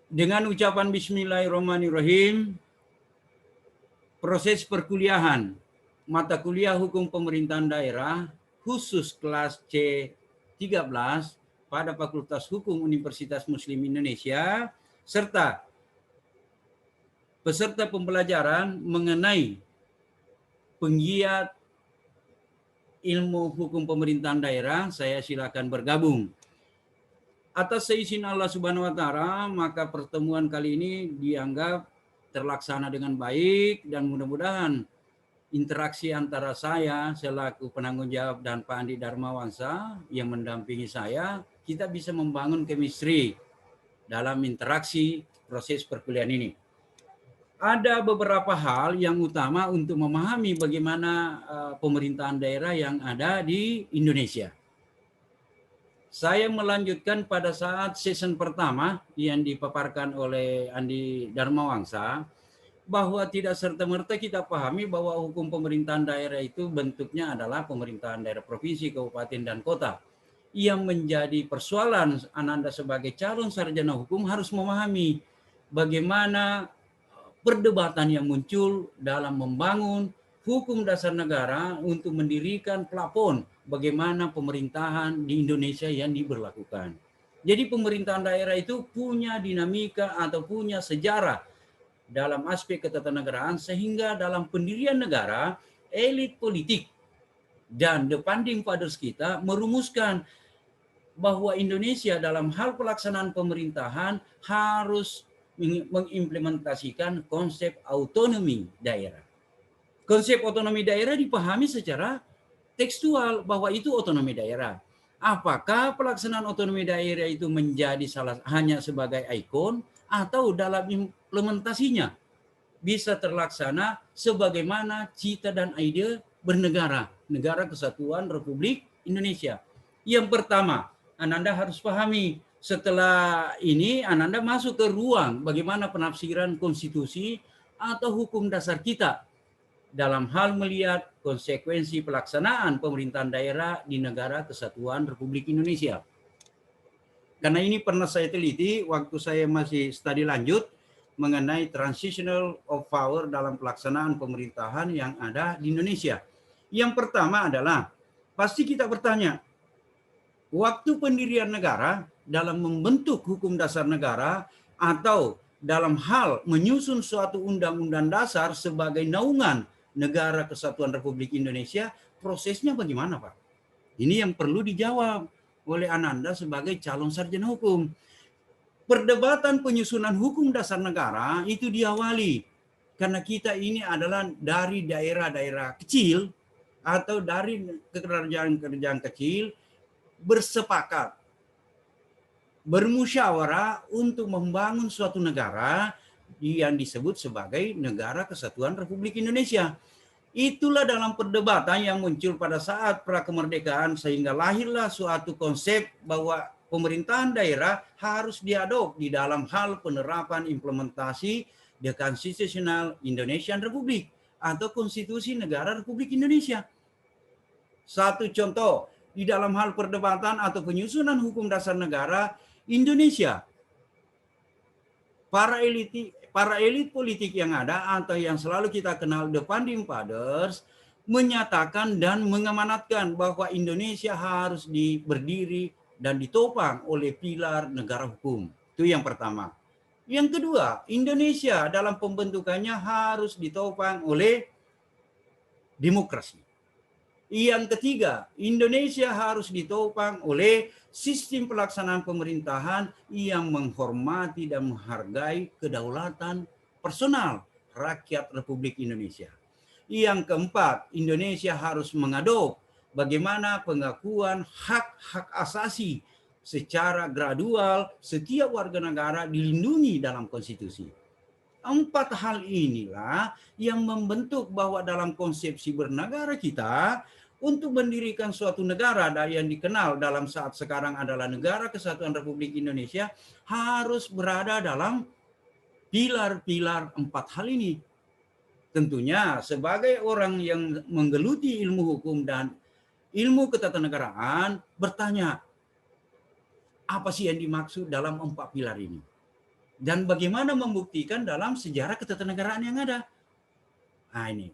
Dengan ucapan Bismillahirrahmanirrahim, proses perkuliahan mata kuliah hukum pemerintahan daerah khusus kelas C13 pada Fakultas Hukum Universitas Muslim Indonesia serta peserta pembelajaran mengenai penggiat ilmu hukum pemerintahan daerah, saya silakan bergabung. Atas seizin Allah Subhanahu wa Ta'ala, maka pertemuan kali ini dianggap terlaksana dengan baik dan mudah-mudahan interaksi antara saya selaku penanggung jawab dan Pak Andi Darmawansa yang mendampingi saya, kita bisa membangun chemistry dalam interaksi proses perkuliahan ini. Ada beberapa hal yang utama untuk memahami bagaimana pemerintahan daerah yang ada di Indonesia. Saya melanjutkan pada saat season pertama yang dipaparkan oleh Andi Darmawangsa, bahwa tidak serta-merta kita pahami bahwa hukum pemerintahan daerah itu bentuknya adalah pemerintahan daerah provinsi, kabupaten, dan kota. Yang menjadi persoalan Ananda sebagai calon sarjana hukum harus memahami bagaimana perdebatan yang muncul dalam membangun hukum dasar negara untuk mendirikan plafon bagaimana pemerintahan di Indonesia yang diberlakukan. Jadi pemerintahan daerah itu punya dinamika atau punya sejarah dalam aspek ketatanegaraan sehingga dalam pendirian negara, elit politik dan the founding fathers kita merumuskan bahwa Indonesia dalam hal pelaksanaan pemerintahan harus mengimplementasikan konsep otonomi daerah. Konsep otonomi daerah dipahami secara tekstual bahwa itu otonomi daerah. Apakah pelaksanaan otonomi daerah itu menjadi hanya sebagai ikon atau dalam implementasinya bisa terlaksana sebagaimana cita dan ide bernegara, negara kesatuan Republik Indonesia. Yang pertama, Ananda harus pahami, setelah ini Ananda masuk ke ruang bagaimana penafsiran konstitusi atau hukum dasar kita dalam hal melihat konsekuensi pelaksanaan pemerintahan daerah di negara kesatuan Republik Indonesia. Karena ini pernah saya teliti waktu saya masih studi lanjut mengenai transitional of power dalam pelaksanaan pemerintahan yang ada di Indonesia. Yang pertama adalah, pasti kita bertanya, waktu pendirian negara dalam membentuk hukum dasar negara atau dalam hal menyusun suatu undang-undang dasar sebagai naungan negara kesatuan Republik Indonesia, prosesnya bagaimana, Pak? Ini yang perlu dijawab oleh Ananda sebagai calon sarjana hukum. Perdebatan penyusunan hukum dasar negara itu diawali karena kita ini adalah dari daerah-daerah kecil atau dari kerajaan-kerajaan kecil bersepakat, bermusyawarah untuk membangun suatu negara yang disebut sebagai Negara Kesatuan Republik Indonesia. Itulah dalam perdebatan yang muncul pada saat prakemerdekaan sehingga lahirlah suatu konsep bahwa pemerintahan daerah harus diadop di dalam hal penerapan implementasi the Constitutional Indonesian Republic atau Konstitusi Negara Republik Indonesia. Satu contoh, di dalam hal perdebatan atau penyusunan hukum dasar negara Indonesia, para elit politik yang ada atau yang selalu kita kenal the founding fathers menyatakan dan mengamanatkan bahwa Indonesia harus berdiri dan ditopang oleh pilar negara hukum. Itu yang pertama. Yang kedua, Indonesia dalam pembentukannya harus ditopang oleh demokrasi. Yang ketiga, Indonesia harus ditopang oleh sistem pelaksanaan pemerintahan yang menghormati dan menghargai kedaulatan personal rakyat Republik Indonesia. Yang keempat, Indonesia harus mengadop bagaimana pengakuan hak-hak asasi secara gradual setiap warga negara dilindungi dalam konstitusi. Empat hal inilah yang membentuk bahwa dalam konsepsi bernegara kita, untuk mendirikan suatu negara yang dikenal dalam saat sekarang adalah Negara Kesatuan Republik Indonesia, harus berada dalam pilar-pilar empat hal ini. Tentunya sebagai orang yang menggeluti ilmu hukum dan ilmu ketatanegaraan bertanya, apa sih yang dimaksud dalam empat pilar ini? Dan bagaimana membuktikan dalam sejarah ketatanegaraan yang ada. Nah ini.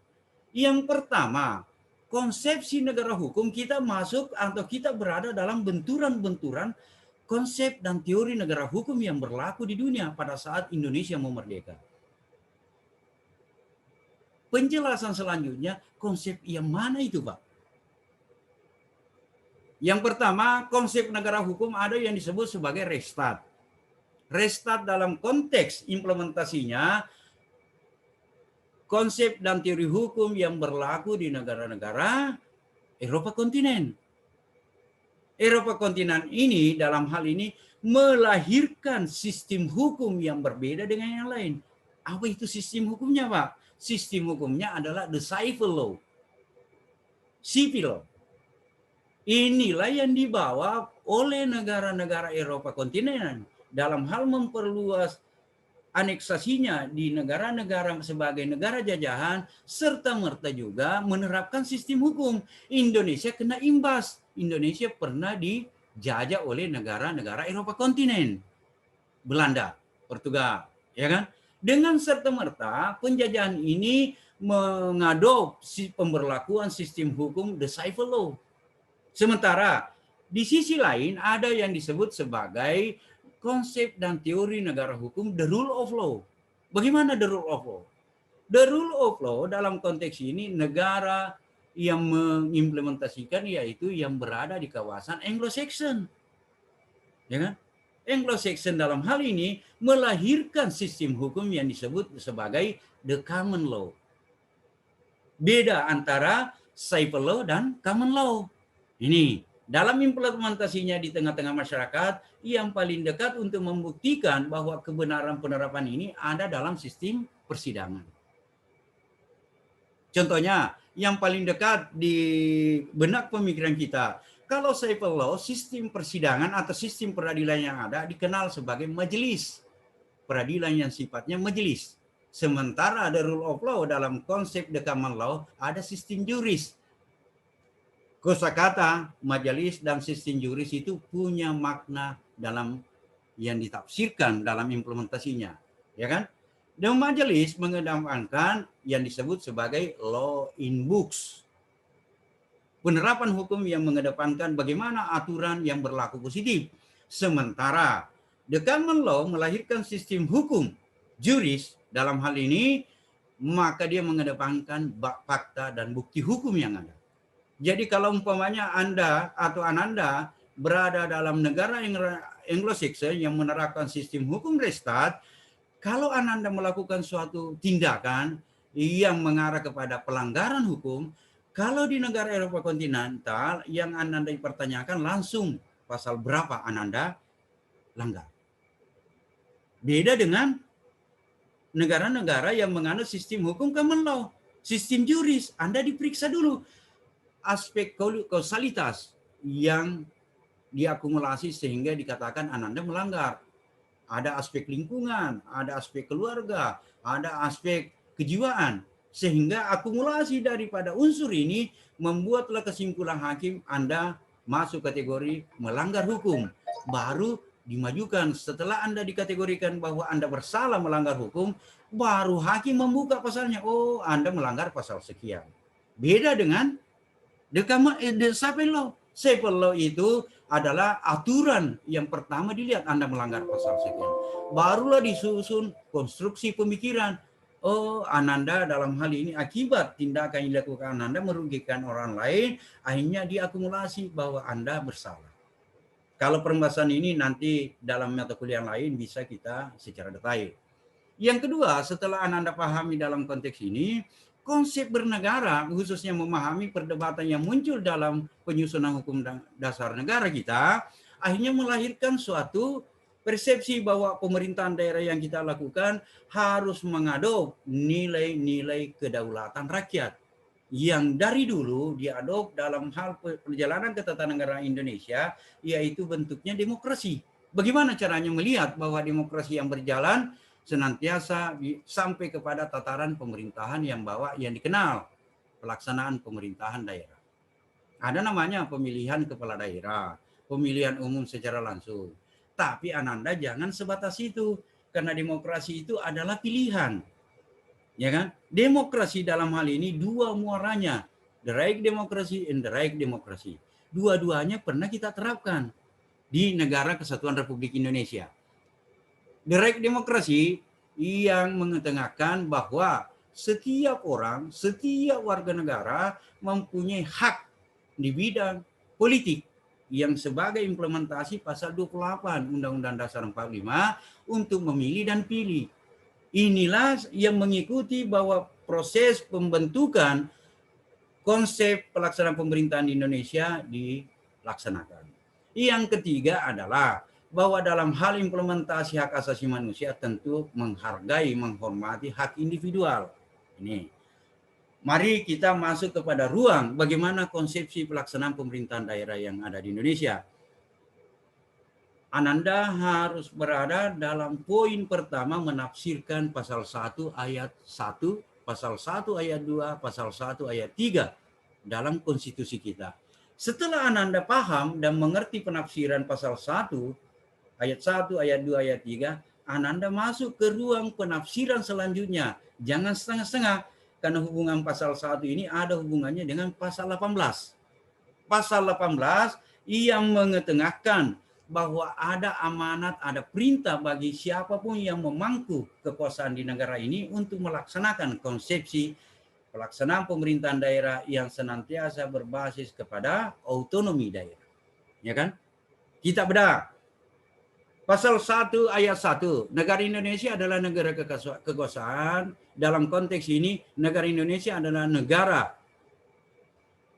Yang pertama, konsepsi negara hukum kita masuk atau kita berada dalam benturan-benturan konsep dan teori negara hukum yang berlaku di dunia pada saat Indonesia mau merdeka. Penjelasan selanjutnya, konsep yang mana itu, Pak? Yang pertama, konsep negara hukum ada yang disebut sebagai Rechtsstaat. Rechtsstaat dalam konteks implementasinya, konsep dan teori hukum yang berlaku di negara-negara Eropa kontinen. Eropa kontinen ini dalam hal ini melahirkan sistem hukum yang berbeda dengan yang lain. Apa itu sistem hukumnya, Pak? Sistem hukumnya adalah the civil law. Civil law. Inilah yang dibawa oleh negara-negara Eropa kontinen dalam hal memperluas aneksasinya di negara-negara sebagai negara jajahan, serta merta juga menerapkan sistem hukum. Indonesia kena imbas. Indonesia pernah dijajah oleh negara-negara Eropa kontinen. Belanda, Portugal, ya kan? Dengan serta merta penjajahan ini mengadopsi pemberlakuan sistem hukum the civil law. Sementara di sisi lain ada yang disebut sebagai konsep dan teori negara hukum the rule of law. Bagaimana the rule of law? The rule of law dalam konteks ini negara yang mengimplementasikan yaitu yang berada di kawasan Anglo-Saxon. Ya kan? Anglo-Saxon dalam hal ini melahirkan sistem hukum yang disebut sebagai the common law. Beda antara civil law dan common law. Ini dalam implementasinya di tengah-tengah masyarakat yang paling dekat untuk membuktikan bahwa kebenaran penerapan ini ada dalam sistem persidangan. Contohnya yang paling dekat di benak pemikiran kita, kalau civil law, sistem persidangan atau sistem peradilan yang ada dikenal sebagai majelis. Peradilan yang sifatnya majelis. Sementara ada rule of law dalam konsep the common law ada sistem juris. Kosakata majelis dan sistem juris itu punya makna dalam yang ditafsirkan dalam implementasinya, ya kan? Dan majelis mengedepankan yang disebut sebagai law in books. Penerapan hukum yang mengedepankan bagaimana aturan yang berlaku positif. Sementara the common law melahirkan sistem hukum juris dalam hal ini, maka dia mengedepankan fakta dan bukti hukum yang ada. Jadi kalau umpamanya Anda atau Ananda berada dalam negara Anglo-Saxon yang menerapkan sistem hukum Rechtsstaat, kalau Ananda melakukan suatu tindakan yang mengarah kepada pelanggaran hukum, kalau di negara Eropa kontinental yang Ananda dipertanyakan langsung pasal berapa Ananda langgar. Beda dengan negara-negara yang menganut sistem hukum common law, sistem juris, Anda diperiksa dulu aspek kausalitas yang diakumulasi sehingga dikatakan Ananda melanggar. Ada aspek lingkungan, ada aspek keluarga, ada aspek kejiwaan. Sehingga akumulasi daripada unsur ini membuatlah kesimpulan hakim Anda masuk kategori melanggar hukum. Baru dimajukan setelah Anda dikategorikan bahwa Anda bersalah melanggar hukum, baru hakim membuka pasalnya. Oh, Anda melanggar pasal sekian. Beda dengan the civil law. Civil law itu adalah aturan yang pertama dilihat Anda melanggar pasal sekian. Barulah disusun konstruksi pemikiran. Oh, Ananda dalam hal ini akibat tindakan yang dilakukan Ananda merugikan orang lain, akhirnya diakumulasi bahwa Anda bersalah. Kalau pembahasan ini nanti dalam mata kuliah lain bisa kita secara detail. Yang kedua, setelah Ananda pahami dalam konteks ini, konsep bernegara, khususnya memahami perdebatan yang muncul dalam penyusunan hukum dasar negara kita, akhirnya melahirkan suatu persepsi bahwa pemerintahan daerah yang kita lakukan harus mengadop nilai-nilai kedaulatan rakyat yang dari dulu diadop dalam hal perjalanan ketatanegaraan Indonesia, yaitu bentuknya demokrasi. Bagaimana caranya melihat bahwa demokrasi yang berjalan senantiasa sampai kepada tataran pemerintahan yang dikenal pelaksanaan pemerintahan daerah. Ada namanya pemilihan kepala daerah, pemilihan umum secara langsung. Tapi Ananda jangan sebatas itu. karena demokrasi itu adalah pilihan. Ya kan? Demokrasi dalam hal ini dua muaranya, direct demokrasi and direct demokrasi. Dua-duanya pernah kita terapkan di negara Kesatuan Republik Indonesia. Direct demokrasi yang mengetengahkan bahwa setiap orang, setiap warga negara mempunyai hak di bidang politik yang sebagai implementasi pasal 28 Undang-Undang Dasar 45 untuk memilih dan pilih. Inilah yang mengikuti bahwa proses pembentukan konsep pelaksanaan pemerintahan di Indonesia dilaksanakan. Yang ketiga adalah bahwa dalam hal implementasi hak asasi manusia tentu menghargai, menghormati hak individual. Ini. Mari kita masuk kepada ruang bagaimana konsepsi pelaksanaan pemerintahan daerah yang ada di Indonesia. Ananda harus berada dalam poin pertama menafsirkan pasal 1 ayat 1, pasal 1 ayat 2, pasal 1 ayat 3 dalam konstitusi kita. Setelah Ananda paham dan mengerti penafsiran pasal 1, ayat 1, ayat 2, ayat 3, Ananda masuk ke ruang penafsiran selanjutnya. Jangan setengah-setengah, karena hubungan pasal 1 ini ada hubungannya dengan pasal 18. Pasal 18 yang mengetengahkan bahwa ada amanat, ada perintah bagi siapapun yang memangku kekuasaan di negara ini untuk melaksanakan konsepsi pelaksanaan pemerintahan daerah yang senantiasa berbasis kepada otonomi daerah. Ya kan? Kita bedah. Pasal 1 ayat 1, negara Indonesia adalah negara kekuasaan. Dalam konteks ini, negara Indonesia adalah negara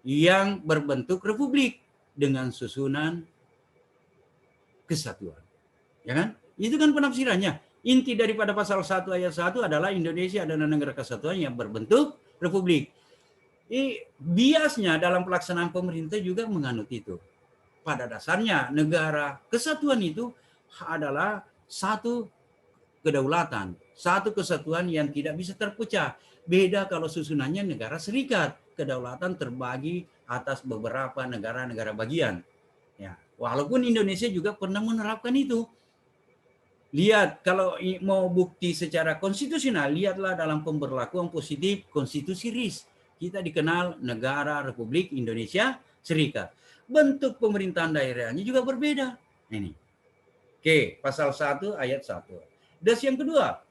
yang berbentuk republik dengan susunan kesatuan. Ya kan? Itu kan penafsirannya. Inti daripada pasal 1 ayat 1 adalah Indonesia adalah negara kesatuan yang berbentuk republik. Biasnya dalam pelaksanaan pemerintah juga menganut itu. Pada dasarnya negara kesatuan itu adalah satu kedaulatan, satu kesatuan yang tidak bisa terpecah. Beda kalau susunannya negara serikat, kedaulatan terbagi atas beberapa negara-negara bagian. Ya, walaupun Indonesia juga pernah menerapkan itu. Lihat, kalau mau bukti secara konstitusional, lihatlah dalam pemberlakuan positif konstitusi RIS. Kita dikenal negara Republik Indonesia Serikat. Bentuk pemerintahan daerahnya juga berbeda. Ini. Oke, pasal 1 ayat 1. Dan yang kedua,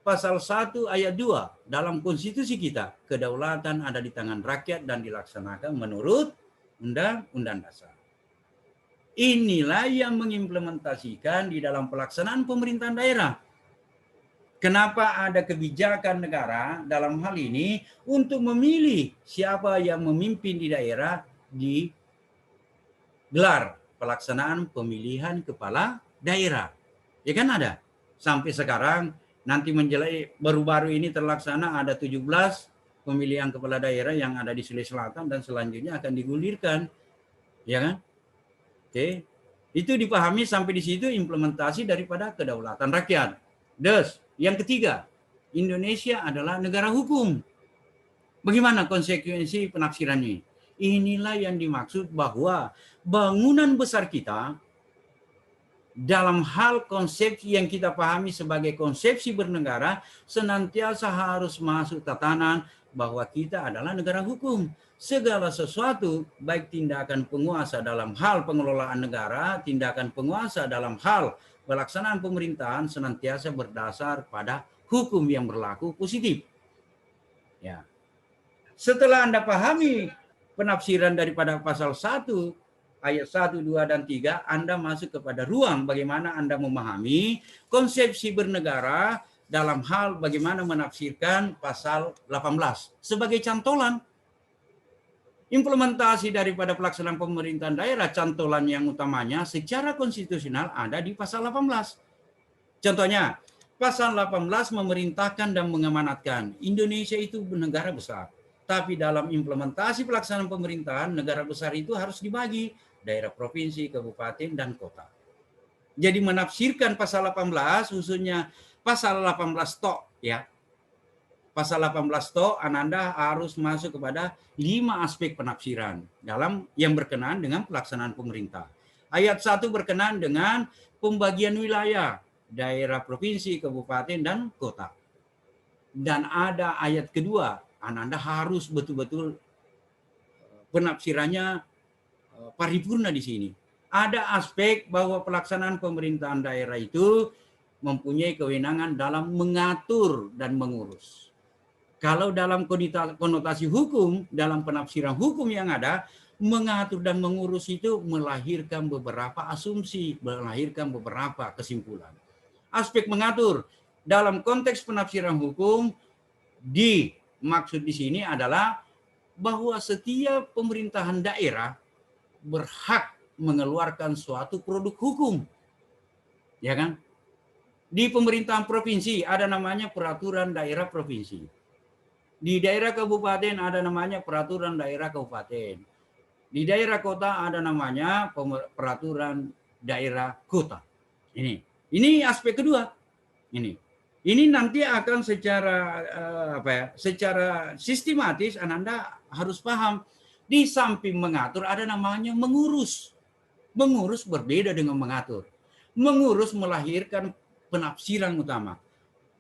pasal 1 ayat 2 dalam konstitusi kita, kedaulatan ada di tangan rakyat dan dilaksanakan menurut Undang-Undang Dasar. Inilah yang mengimplementasikan di dalam pelaksanaan pemerintahan daerah. Kenapa ada kebijakan negara dalam hal ini untuk memilih siapa yang memimpin di daerah di gelar pelaksanaan pemilihan kepala daerah. Ya kan ada. Sampai sekarang nanti menjelang baru-baru ini terlaksana ada 17 pemilihan kepala daerah yang ada di Sulawesi Selatan dan selanjutnya akan digulirkan. Ya kan? Oke. Itu dipahami sampai di situ implementasi daripada kedaulatan rakyat. Terus, yang ketiga, Indonesia adalah negara hukum. Bagaimana konsekuensi penafsirannya? Inilah yang dimaksud bahwa bangunan besar kita dalam hal konsepsi yang kita pahami sebagai konsepsi bernegara senantiasa harus masuk tatanan bahwa kita adalah negara hukum. Segala sesuatu, baik tindakan penguasa dalam hal pengelolaan negara, tindakan penguasa dalam hal pelaksanaan pemerintahan senantiasa berdasar pada hukum yang berlaku positif. Ya. Setelah Anda pahami penafsiran daripada pasal 1, ayat 1, 2, dan 3, Anda masuk kepada ruang bagaimana Anda memahami konsepsi bernegara dalam hal bagaimana menafsirkan pasal 18 sebagai cantolan. Implementasi daripada pelaksanaan pemerintahan daerah, cantolan yang utamanya secara konstitusional ada di pasal 18. Contohnya, pasal 18 memerintahkan dan mengamanatkan Indonesia itu negara besar. Tapi dalam implementasi pelaksanaan pemerintahan, negara besar itu harus dibagi daerah provinsi, kabupaten, dan kota. Jadi menafsirkan pasal 18, khususnya pasal 18 tok, ya. Pasal 18 tok, Ananda harus masuk kepada 5 aspek penafsiran dalam yang berkenaan dengan pelaksanaan pemerintah. Ayat 1 berkenaan dengan pembagian wilayah. daerah provinsi, kabupaten, dan kota. Dan ada ayat kedua, Ananda harus betul-betul penafsirannya paripurna di sini. Ada aspek bahwa pelaksanaan pemerintahan daerah itu mempunyai kewenangan dalam mengatur dan mengurus. Kalau dalam konotasi hukum, dalam penafsiran hukum yang ada, mengatur dan mengurus itu melahirkan beberapa asumsi, melahirkan beberapa kesimpulan. Aspek mengatur dalam konteks penafsiran hukum dimaksud di sini adalah bahwa setiap pemerintahan daerah berhak mengeluarkan suatu produk hukum. Ya kan? Di pemerintahan provinsi ada namanya peraturan daerah provinsi. Di daerah kabupaten ada namanya peraturan daerah kabupaten. Di daerah kota ada namanya peraturan daerah kota. Ini aspek kedua. Ini nanti akan secara sistematis Ananda harus paham. Di samping mengatur ada namanya mengurus. Mengurus berbeda dengan mengatur. Mengurus melahirkan penafsiran utama.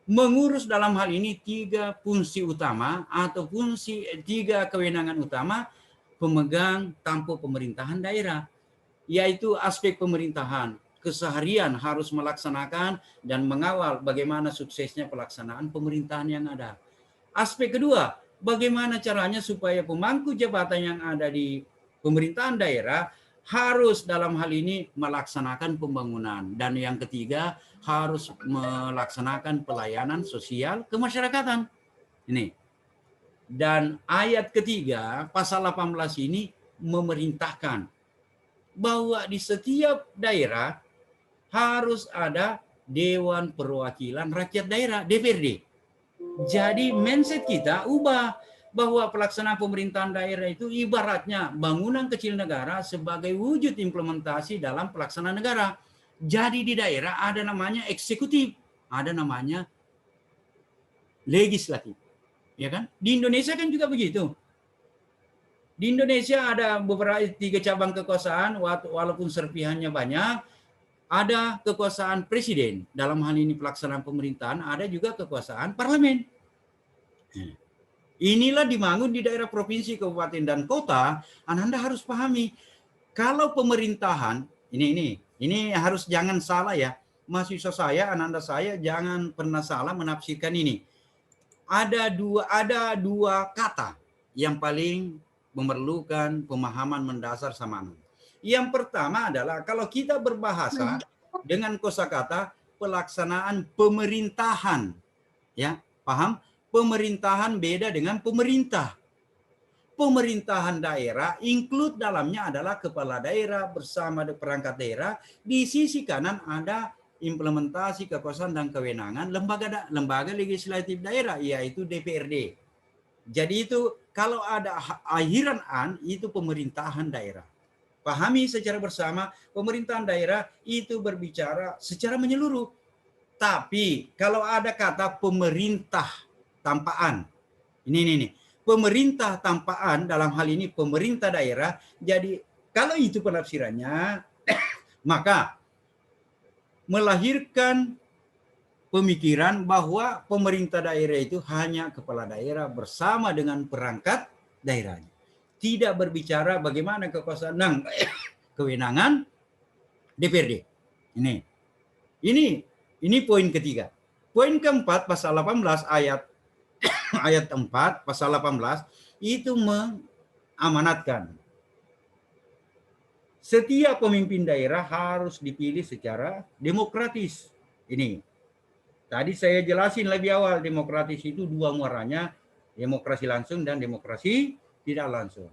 Mengurus dalam hal ini 3 fungsi utama atau fungsi 3 kewenangan utama pemegang tampuk pemerintahan daerah, yaitu aspek pemerintahan. Keseharian harus melaksanakan dan mengawal bagaimana suksesnya pelaksanaan pemerintahan yang ada. Aspek kedua, bagaimana caranya supaya pemangku jabatan yang ada di pemerintahan daerah harus dalam hal ini melaksanakan pembangunan. Dan yang ketiga, harus melaksanakan pelayanan sosial kemasyarakatan. Dan ayat ketiga, pasal 18 ini memerintahkan bahwa di setiap daerah harus ada Dewan Perwakilan Rakyat Daerah, DPRD. Jadi mindset kita ubah bahwa pelaksanaan pemerintahan daerah itu ibaratnya bangunan kecil negara sebagai wujud implementasi dalam pelaksanaan negara. Jadi di daerah ada namanya eksekutif, ada namanya legislatif. Ya kan? Di Indonesia kan juga begitu. Di Indonesia ada beberapa 3 cabang kekuasaan, walaupun serpihannya banyak. Ada kekuasaan presiden, dalam hal ini pelaksanaan pemerintahan, ada juga kekuasaan parlemen. Inilah dibangun di daerah provinsi, kabupaten, dan kota. Anda harus pahami, kalau pemerintahan, ini harus jangan salah ya. Mahasiswa saya, Ananda saya, jangan pernah salah menafsirkan ini. Ada dua kata yang paling memerlukan pemahaman mendasar sama Ananda. Yang pertama adalah kalau kita berbahasa dengan kosakata pelaksanaan pemerintahan, ya paham? Pemerintahan beda dengan pemerintah. Pemerintahan daerah include dalamnya adalah kepala daerah bersama perangkat daerah. Di sisi kanan ada implementasi kekuasaan dan kewenangan lembaga legislatif daerah, yaitu DPRD. Jadi itu kalau ada akhiran an itu pemerintahan daerah. Pahami secara bersama, pemerintahan daerah itu berbicara secara menyeluruh. Tapi kalau ada kata pemerintah tampaan, ini pemerintah tampaan dalam hal ini pemerintah daerah. Jadi kalau itu penafsirannya, maka melahirkan pemikiran bahwa pemerintah daerah itu hanya kepala daerah bersama dengan perangkat daerahnya. Tidak berbicara bagaimana kekuasaan dan kewenangan DPRD. Ini poin ketiga. Poin keempat pasal 18 ayat 4 pasal 18 itu mengamanatkan setiap pemimpin daerah harus dipilih secara demokratis. Ini tadi saya jelasin lebih awal, demokratis itu 2 muaranya, demokrasi langsung dan demokrasi tidak langsung.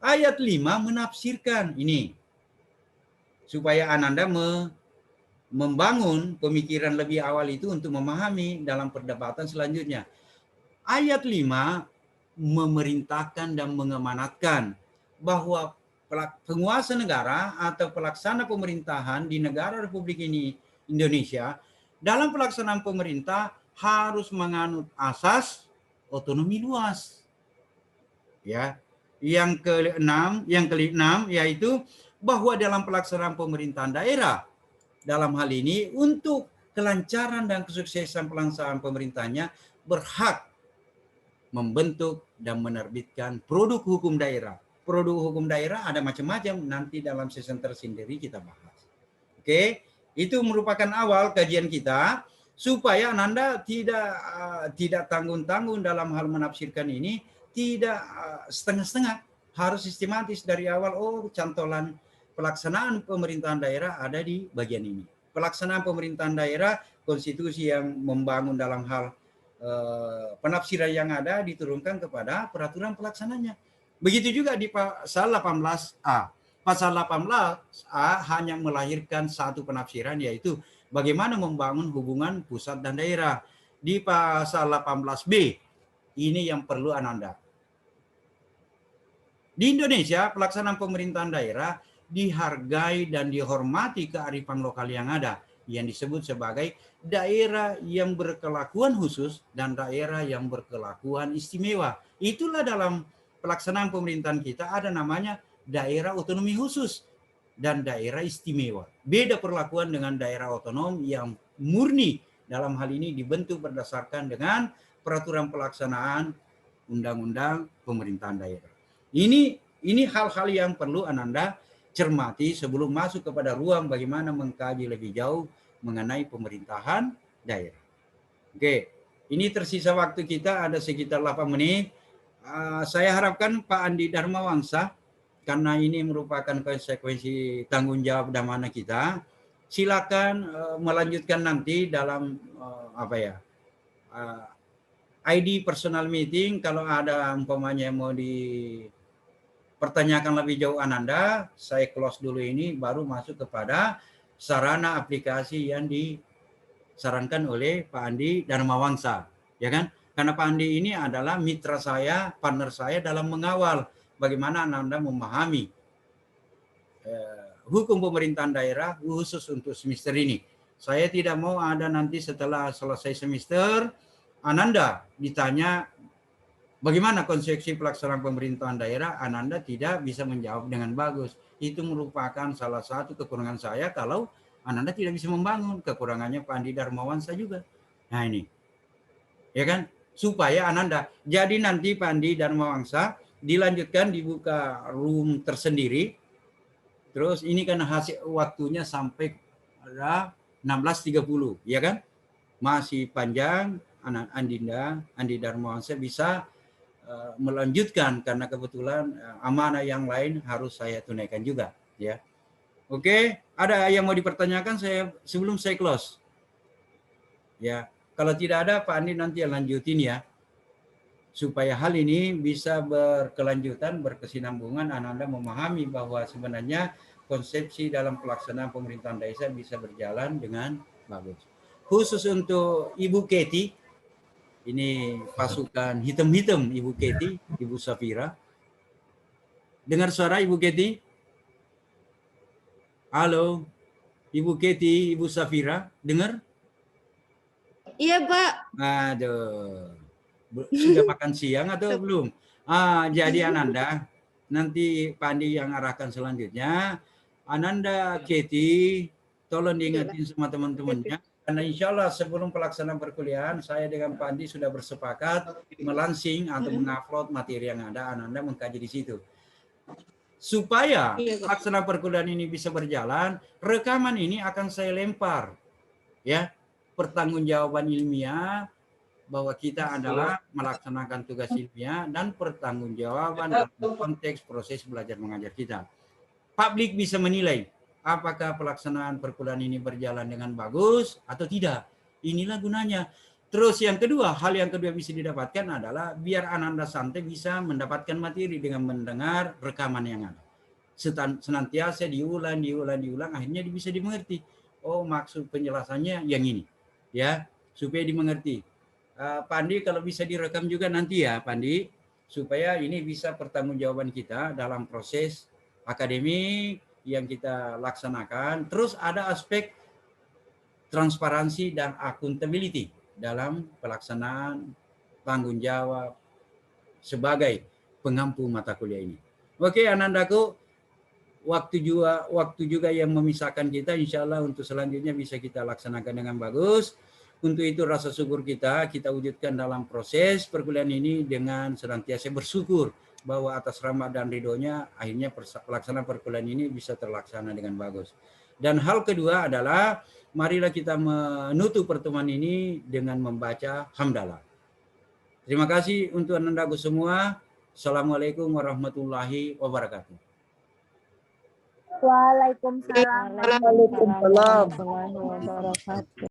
Ayat 5 menafsirkan ini supaya Ananda membangun pemikiran lebih awal itu untuk memahami dalam perdebatan selanjutnya. Ayat 5 memerintahkan dan mengamanatkan bahwa penguasa negara atau pelaksana pemerintahan di negara Republik ini Indonesia dalam pelaksanaan pemerintah harus menganut asas otonomi luas. Ya, yang keenam yaitu bahwa dalam pelaksanaan pemerintahan daerah dalam hal ini untuk kelancaran dan kesuksesan pelaksanaan pemerintahnya berhak membentuk dan menerbitkan produk hukum daerah. Produk hukum daerah ada macam-macam, nanti dalam season tersendiri kita bahas. Oke, itu merupakan awal kajian kita supaya Ananda tidak tanggung-tanggung dalam hal menafsirkan ini, tidak setengah-setengah, harus sistematis dari awal. Oh, cantolan pelaksanaan pemerintahan daerah ada di bagian ini. Pelaksanaan pemerintahan daerah, konstitusi yang membangun dalam hal penafsiran yang ada diturunkan kepada peraturan pelaksananya. Begitu juga di pasal 18A. Pasal 18A hanya melahirkan satu penafsiran, yaitu bagaimana membangun hubungan pusat dan daerah. Di pasal 18B, ini yang perlu Ananda. Di Indonesia, pelaksanaan pemerintahan daerah dihargai dan dihormati kearifan lokal yang ada, yang disebut sebagai daerah yang berkelakuan khusus dan daerah yang berkelakuan istimewa. Itulah dalam pelaksanaan pemerintahan kita ada namanya daerah otonomi khusus dan daerah istimewa. Beda perlakuan dengan daerah otonom yang murni, dalam hal ini dibentuk berdasarkan dengan peraturan pelaksanaan undang-undang pemerintahan daerah. Ini hal-hal yang perlu Ananda cermati sebelum masuk kepada ruang bagaimana mengkaji lebih jauh mengenai pemerintahan daerah. Oke, ini tersisa waktu kita ada sekitar 8 menit. Saya harapkan Pak Andi Darmawangsa, karena ini merupakan konsekuensi tanggung jawab dan mana kita, silakan melanjutkan nanti dalam ID personal meeting. Kalau ada umpamanya mau dipertanyakan lebih jauh Ananda, saya close dulu ini, baru masuk kepada sarana aplikasi yang disarankan oleh Pak Andi Darmawangsa, ya kan? Karena Pak Andi ini adalah mitra saya, partner saya dalam mengawal bagaimana Ananda memahami hukum pemerintahan daerah khusus untuk semester ini. Saya tidak mau ada nanti setelah selesai semester Ananda ditanya bagaimana konsepsi pelaksanaan pemerintahan daerah, Ananda tidak bisa menjawab dengan bagus. Itu merupakan salah satu kekurangan saya kalau Ananda tidak bisa membangun. Kekurangannya Pak Andi Darmawangsa juga. Nah ini, ya kan? Supaya Ananda, jadi nanti Pak Andi Darmawangsa dilanjutkan, dibuka room tersendiri. Terus ini kan hasil waktunya sampai ada 16.30, ya kan? Masih panjang. Andi Darmawangsa bisa melanjutkan karena kebetulan amanah yang lain harus saya tunaikan juga, ya. Oke, ada yang mau dipertanyakan sebelum saya close? Ya, kalau tidak ada Pak Andi nanti yang lanjutin ya. Supaya hal ini bisa berkelanjutan, berkesinambungan, Ananda memahami bahwa sebenarnya konsepsi dalam pelaksanaan pemerintahan daerah bisa berjalan dengan bagus. Khusus untuk Ibu Keti, ini pasukan hitam-hitam Ibu Keti, Ibu Safira. Dengar suara Ibu Keti? Halo, Ibu Keti, Ibu Safira, dengar? Iya, Pak. Aduh, sudah makan siang atau belum? Jadi Ananda, nanti Pak Andi yang arahkan selanjutnya. Ananda, Keti, tolong diingatin sama teman-temannya. Karena insya Allah sebelum pelaksanaan perkuliahan, saya dengan Pak Andi sudah bersepakat melansing atau mengupload materi yang ada, Ananda mengkaji di situ. Supaya pelaksanaan perkuliahan ini bisa berjalan, rekaman ini akan saya lempar. Ya, pertanggungjawaban ilmiah, bahwa kita adalah melaksanakan tugas ilmiah dan pertanggungjawaban dalam konteks proses belajar mengajar kita. Publik bisa menilai apakah pelaksanaan perkuliahan ini berjalan dengan bagus atau tidak. Inilah gunanya. Terus yang kedua, hal yang kedua bisa didapatkan adalah biar Ananda santai bisa mendapatkan materi dengan mendengar rekaman yang ada. Senantiasa diulang, akhirnya bisa dimengerti. Oh, maksud penjelasannya yang ini. Ya, supaya dimengerti. Pak Andi kalau bisa direkam juga nanti ya Pak Andi, supaya ini bisa pertanggungjawaban kita dalam proses akademik yang kita laksanakan. Terus ada aspek transparansi dan accountability dalam pelaksanaan tanggung jawab sebagai pengampu mata kuliah ini. Oke Anandaku, waktu juga yang memisahkan kita, insya Allah untuk selanjutnya bisa kita laksanakan dengan bagus. Untuk itu rasa syukur kita wujudkan dalam proses perkuliahan ini dengan senantiasa bersyukur bahwa atas rahmat dan ridhonya akhirnya pelaksanaan perkuliahan ini bisa terlaksana dengan bagus. Dan hal kedua adalah marilah kita menutup pertemuan ini dengan membaca hamdalah. Terima kasih untuk anandaku semua. Assalamualaikum warahmatullahi wabarakatuh. Waalaikumsalam warahmatullahi wabarakatuh.